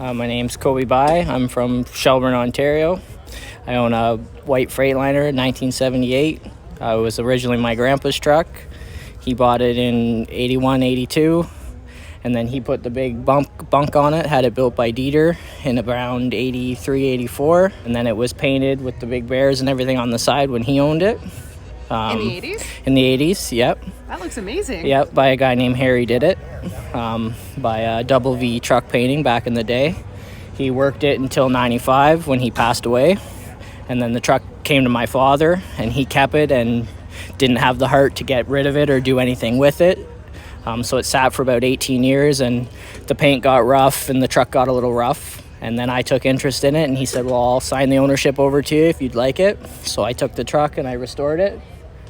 My name's Koby. I'm from Shelburne, Ontario. I own a white Freightliner, 1978. It was originally my grandpa's truck. He bought it in 81, 82, and then he put the big bunk on it, had it built by Dieter in around 83, 84, and then it was painted with the big bears and everything on the side when he owned it. In the 80s? In the 80s, yep. That looks amazing. Yep, by a guy named Harry did it, by Double V Truck Painting back in the day. He worked it until 95 when he passed away, and then the truck came to my father, and he kept it and didn't have the heart to get rid of it or do anything with it. So it sat for about 18 years, and the paint got rough, and the truck got a little rough. And then I took interest in it, and he said, well, I'll sign the ownership over to you if you'd like it. So I took the truck and I restored it.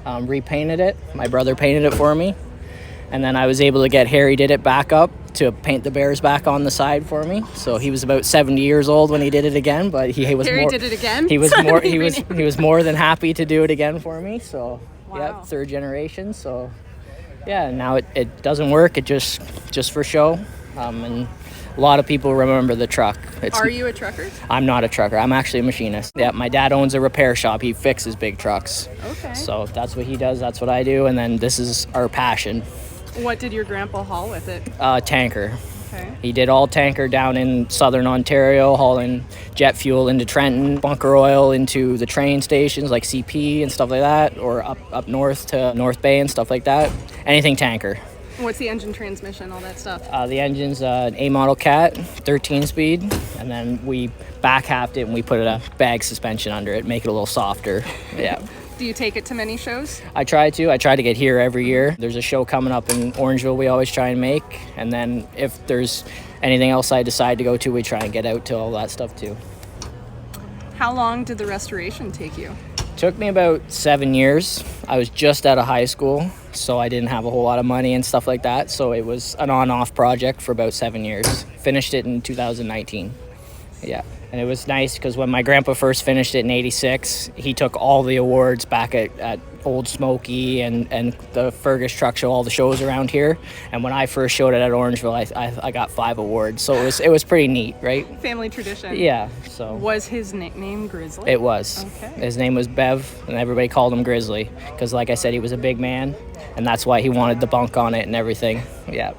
Repainted it. My brother painted it for me, and then I was able to get Harry did it back up to paint the bears back on the side for me. So he was about 70 years old when he did it again, but he was Harry more, did it again. He was more he was more than happy to do it again for me. So wow. Yeah, third generation. So yeah, now it doesn't work. It just for show, and a lot of people remember the truck. Are you a trucker? I'm not a trucker. I'm actually a machinist. Yeah, my dad owns a repair shop. He fixes big trucks. Okay. So that's what he does. That's what I do. And then this is our passion. What did your grandpa haul with it? Tanker. Okay. He did all tanker down in southern Ontario, hauling jet fuel into Trenton, bunker oil into the train stations like CP and stuff like that, or up north to North Bay and stuff like that. Anything tanker. What's the engine, transmission, all that stuff? The engine's an A model Cat, 13-speed, and then we back-halved it and we put a bag suspension under it, make it a little softer. Yeah. Do you take it to many shows? I try to get here every year. There's a show coming up in Orangeville we always try and make, and then if there's anything else I decide to go to, we try and get out to all that stuff too. How long did the restoration take you? Took me about 7 years. I was just out of high school, so I didn't have a whole lot of money and stuff like that. So it was an on-off project for about 7 years. Finished it in 2019. Yeah, and it was nice because when my grandpa first finished it in 86, he took all the awards back at Old Smoky and the Fergus Truck Show, all the shows around here. And when I first showed it at Orangeville, I got 5 awards. So it was pretty neat, right? Family tradition. Yeah. So was his nickname Grizzly? It was. Okay. His name was Bev, and everybody called him Grizzly because, like I said, he was a big man, and that's why he wanted the bunk on it and everything. Yeah.